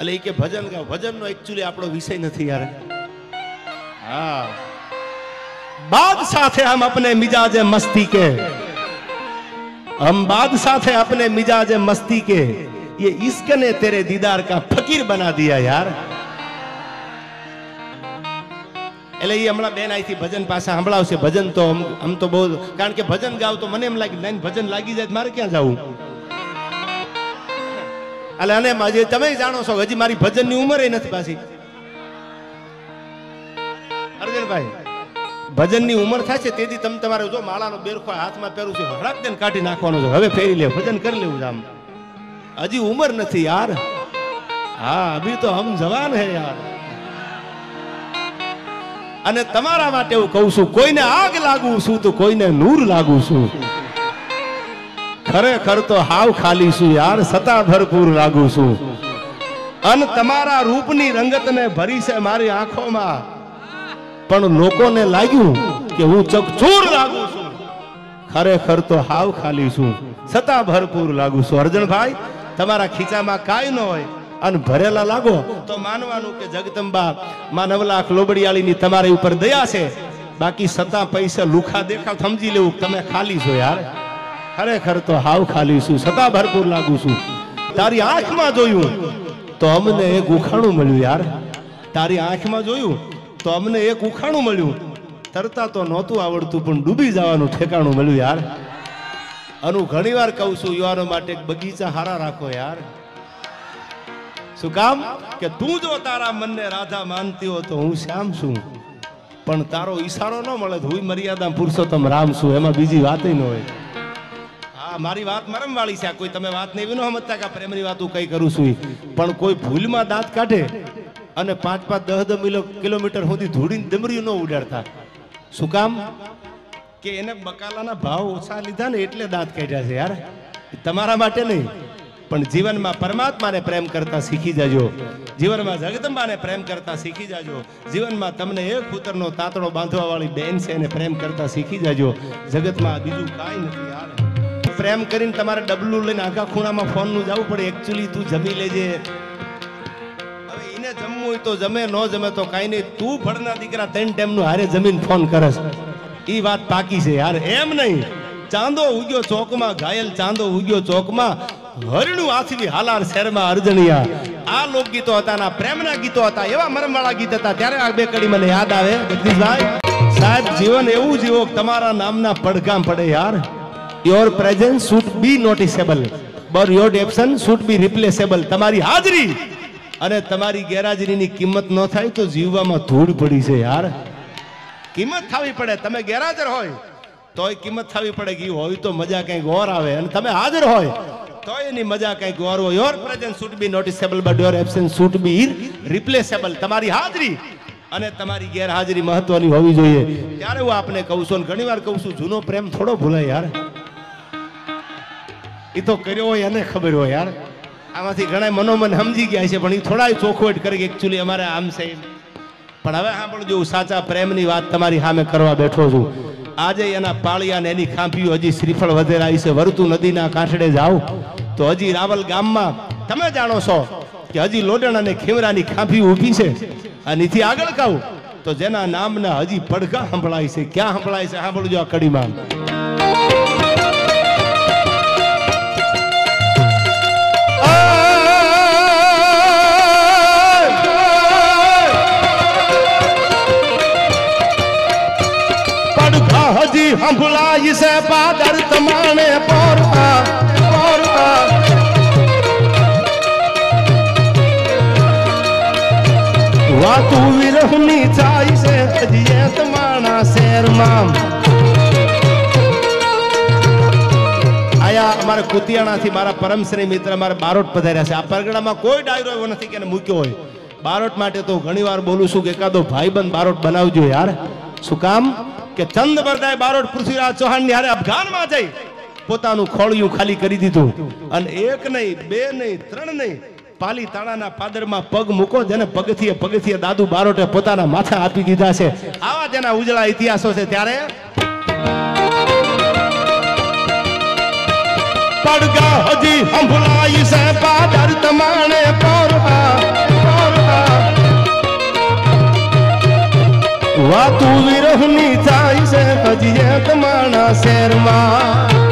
એટલે કે ભજન ગાવ, ભજનનો એક્ચ્યુઅલી આપણો વિષય નથી યાર. हाँ बादशाह थे हम अपने मिजाज मस्ती के, हम बादशाह थे अपने मिजाज मस्ती के, ये इश्क ने तेरे दीदार का फकीर बना दिया यार. એટલે એ હમણાં બેન આઈથી ભજન પાછા સંભળાવશે. ભજન તો આમ તો બહુ, કારણ કે ભજન ગાવ તો મને એમ લાગે નહીં ભજન લાગી જાય મારે ક્યાં જવું. એટલે અને તમે જાણો છો હજી મારી ભજનની ઉંમર નથી પાછી. અર્જુનભાઈ ભજનની ઉંમર થાય છે તેથી તમે તમારે જો માળાનો બેરખો હાથમાં પહેરું છે હડાક દેને કાઢી નાખવાનો છે, હવે ફેરી લે ભજન કરી લેવું છે. આમ હજી ઉંમર નથી યાર. હા અભી તો હમ જવાન હે યાર. અને તમારા માટે હું કહું છું, કોઈને આગ લાગુ છું તો કોઈને નૂર લાગુ છું. ખરેખર તો હાવ ખાલી છું યાર, સતા ભરપૂર લાગુ છું. અને તમારા રૂપની રંગતને ભરી છે મારી આંખોમાં, પણ લોકોને લાગ્યું કે હું ચકચૂર લાગુ છું. ખરેખર તો હાવ ખાલી છું, સતા ભરપૂર લાગુ છું. અર્જુનભાઈ તમારા ખીચામાં કાંઈ ન હોય અને ભરેલા લાગો તો માનવાનું કે જગદંબા માં 9 લાખ લોબડિયાળીની તમારી ઉપર દયા છે. બાકી સતા પૈસા લુખા દેખાવ સમજી લેવું તમે ખાલી છો યાર. ખરેખર તો હાવ ખાલી છું, સતા ભરપૂર લાગુ છું. તારી આંખમાં જોયું તો અમને એક ઉખાણું મળ્યું યાર. તારી આંખમાં જોયું તો અમને એક ઉખાણું મળ્યું. તરતા તો નહોતું આવડતું પણ ડૂબી જવાનું ઠેકાણું મળ્યું યાર. અનુ ઘણી વાર કહું છું યુવાનો માટે બગીચા હારા રાખો યાર. શું કામ કે તું જો તારા મનને રાધા માનતી હો તો હું શ્યામ છું, પણ તારો ઈશારો ન મળે તો હું મર્યાદા પુરુષોત્તમ રામ છું. એમાં બીજી વાત ન હોય. હા મારી વાત મરમ વાળી છે, કોઈ તમે વાત નહીં ન સમજતા કે પ્રેમની વાત હું કઈ કરું છું. પણ કોઈ ભૂલમાં દાંત કાઢે અને 5-5, 10 કિલોમીટર સુધી ધૂળીને ડમરીયું ન ઉડાડતા. શું કામ કે એને બકાલાના ભાવ ઓછા લીધા ને એટલે દાંત કાઢ્યા છે યાર. તમારા માટે નહીં પણ જીવનમાં પરમાત્માને પ્રેમ કરતા શીખી જાજો, જીવનમાં જગદંબાને પ્રેમ કરતા શીખી જાજો, જીવનમાં તમને એક પુત્રનો તાતડો બાંધવા વાળી બેન છે એને પ્રેમ કરતા શીખી જાજો. જગતમાં બીજું કાંઈ નથી યાર. પ્રેમ કરીને તમારે ડબલું લઈને આખા ખૂણામાં ફોનનું જવું પડે. એકચ્યુઅલી તું જમી લેજે, જમવું હોય તો જમે, ન જમે તો કઈ નહીં. તું ભણના દીકરા 3 ટાઈમનું હારે જમીન ફોન કરસ ઈ વાત પાકી છે યાર. એમ નહીં ચાંદો ઉગ્યો ચોકમાં, ઘાયલ ચાંદો ઉગ્યો ચોકમાં, હરણું આથવી હાલાર શહેરમાં અર્જણિયા. આ લોકગીતો હતા ના પ્રેમના ગીતો હતા, એવા મરમવાળા ગીત હતા. ત્યારે આ બે કડી મને યાદ આવે. જગદીશભાઈ સાહેબ જીવન એવું જીવો તમારા નામના પડઘામ પડે યાર. Your presence should be noticeable but your absence should be રિપ્લેસેબલ. તમારી હાજરી અને તમારી ગેરહાજરીની કિંમત ન થાય તો જીવવામાં ધૂળ પડી છે યાર. કિંમત થવી પડે. તમે ગેરહાજર હોય તોય કિંમત થવી પડે કે હોય તો મજા કંઈક ઓર આવે, અને તમે હાજર હોય તો એની મજા કંઈક ઓર હોય. Your presence should be noticeable but your absence should be રિપ્લેસેબલ. તમારી હાજરી અને તમારી ગેરહાજરી મહત્વની હોવી જોઈએ. ત્યારે હું આપને કહું છું, ઘણી વાર કહું છું, જૂનો પ્રેમ થોડો ભૂલાય યાર. એ તો કર્યો હોય એને ખબર હોય યાર. આમાંથી ઘણા મનોમન સમજી ગયા છે પણ એ થોડા ચોખવટ કરે કે એકચ્યુઅલી અમારે આમ છે. પણ હવે સાંભળજો, સાચા પ્રેમની વાત તમારી સામે કરવા બેઠો છું. આજે એના પાળિયા ને એની ખાંભીઓ હજી શ્રીફળ વધેરાઈ છે. વરતુ નદીના કાંઠડે જાઓ તો હજી રાવલ ગામમાં તમે જાણો છો કે હજી લોડણ અને ખીમરાની ખાંભી ઊભી છે. અને એથી આગળ કહું તો જેના નામના હજી પડઘા સંભળાય છે. ક્યાં સંભળાય છે સાંભળજો આ કડીમાં. હજી સંભળાય છે પાદર તમાણે પોરતા પોરતા. વાતું વિરહની થાય છે હજી એ તમારા શહેરમાં. આયા અમારા કુતિયાણાથી મારા પરમશ્રી મિત્ર મારા બારોટ પધાર્યા છે. આ પરગડામાં કોઈ ડાયરો એવો નથી કે એને મૂક્યો હોય. બારોટ માટે તો ઘણી વાર બોલું છું કે એકાદો ભાઈબંધ બારોટ બનાવજો યાર. શું કામ કે ચંદ બરદાય બારોટ પૃથ્વીરાજ ચૌહાણ ની હારે અફઘાનમાં જઈ પોતાનું ખોળિયું ખાલી કરી દીધું. અને 1 નહીં 2 નહીં 3 નહીં, પાલી તાણાના પાદરમાં પગ મૂકો જેને પગથિયે પગથિયે દાદુ બારોટે પોતાના માથા આપી દીધા છે. આવા તેના ઉજળા ઇતિહાસો છે. ત્યારે પડઘા હજી સંભળાય છે પાદર તમાણે પોરતા. વાતું વિરહની થાય છે હજી તમારા શહેરમાં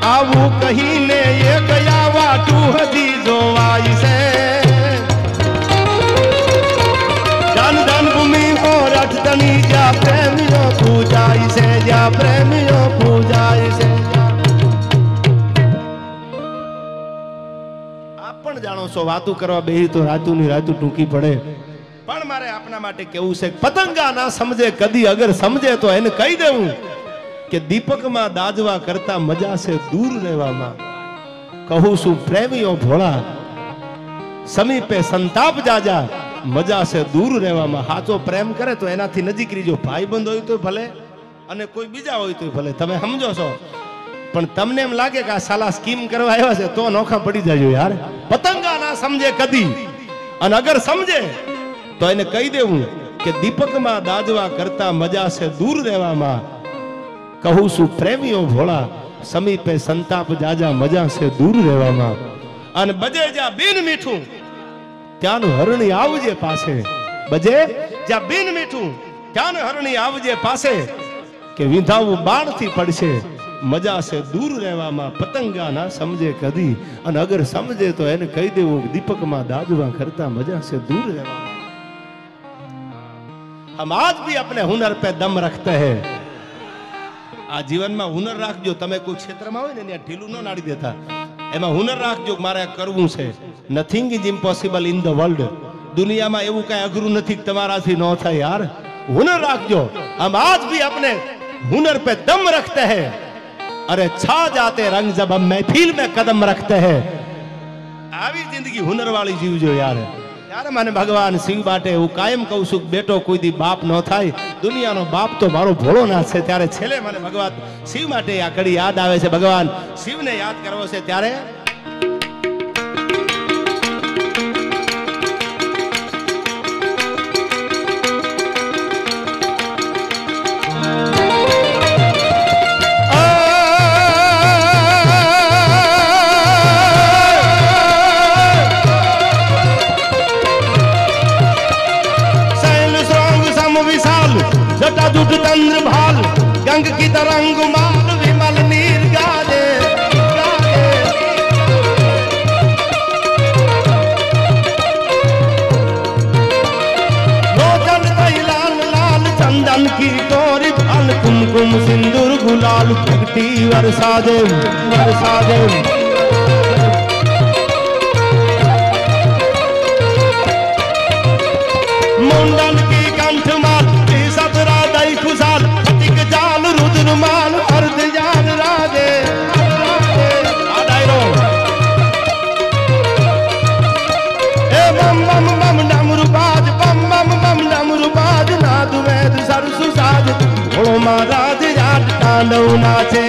આવું કહીને એ ગયા વાતું હજી જોવાય છે જાન ભૂમિ હો રઠતની જ્યાં પ્રેમીઓ પૂજાય છે જ્યાં પ્રેમીઓ પૂજાય છે આપ પણ જાણો છો વાતું કરવા બેહી તો રાતુની રાતું ટૂંકી પડે પણ મારે આપના માટે કેવું છે પતંગા ના સમજે કદી અગર સમજે તો એને કહી દેવું કે દીપકમાં દાજવા કરતા મજા છે દૂર રહેવામાં કહું છું પ્રેમીઓ ભોળા સમીપે સંતાપ જાજા મજા છે દૂર રહેવામાં સાચો પ્રેમ કરે તો એનાથી નજીક રીજો ભાઈબંધ હોય તો ભલે અને કોઈ બીજા હોય તો ભલે તમે સમજો છો પણ તમને એમ લાગે કે આ સાલા સ્કીમ કરવા આવ્યા છે તો નોખા પડી જાજો યાર પતંગા ના સમજે કદી અને અગર સમજે તો એને કહી દેવું કે દીપકમાં દાજવા કરતા મજા છે દૂર રહેવામાં કહું છું પ્રેમીઓ ભોળા સમીપે સંતાપ જાજા મજા છે દૂર રહેવામાં અને બજે જ્યાં બિન મીઠું ત્યાંનું હરણી આવજે પાસે બજે જ્યાં બિન મીઠું ત્યાંનું હરણી આવજે પાસે કે વિંધાવું બાણથી પડશે મજા છે દૂર રહેવામાં પતંગા ના સમજે કદી અને અગર સમજે તો એને કહી દેવું દીપકમાં દાજવા કરતા મજા છે દૂર રહેવામાં हम आज भी अपने हुनर पे दम रखते हैं આ જીવનમાં હુનર રાખજો તમે કોઈ ક્ષેત્રમાં હોય ને ત્યાં ઢીલું ન નાડી દેતા એમાં હુનર રાખજો મારે કરવું છે nothing is impossible in the world દુનિયામાં એવું કઈ અઘરું નથી તમારાથી ન થાય યાર હુનર રાખજો हम आज भी अपने हुनर पे दम रखते हैं अरे छा जाते रंग जब हम महफिल में कदम रखते हैं આવી જિંદગી હુનર વાળી જીવજો યાર यार મને ભગવાન શિવ માટે હું કાયમ કહું છું બેટો કોઈ દી બાપ ન થાય દુનિયાનો બાપ તો મારો ભોળોનાથ છે ત્યારે છેલ્લે મને ભગવાન શિવ માટે આ કડી યાદ આવે છે ભગવાન શિવને યાદ કરવો છે ત્યારે जटाजुट चंद्र भाल गंग की तरंग माल विमल नीर गाजे लोचन तई लाल लाल चंदन की कोरी भाल कुमकुम सिंदूर गुलाल प्रगटी वर्षा दे मुंडन की कंठ माल खुशाल फतिक जाल रुद्र माल अर्ध जाल राजे ए बम बम बम डमरू बाज बम बम बम डमरू बाज नाद वेद सरसु साज भोळो महाराज जाट तांडव नाचे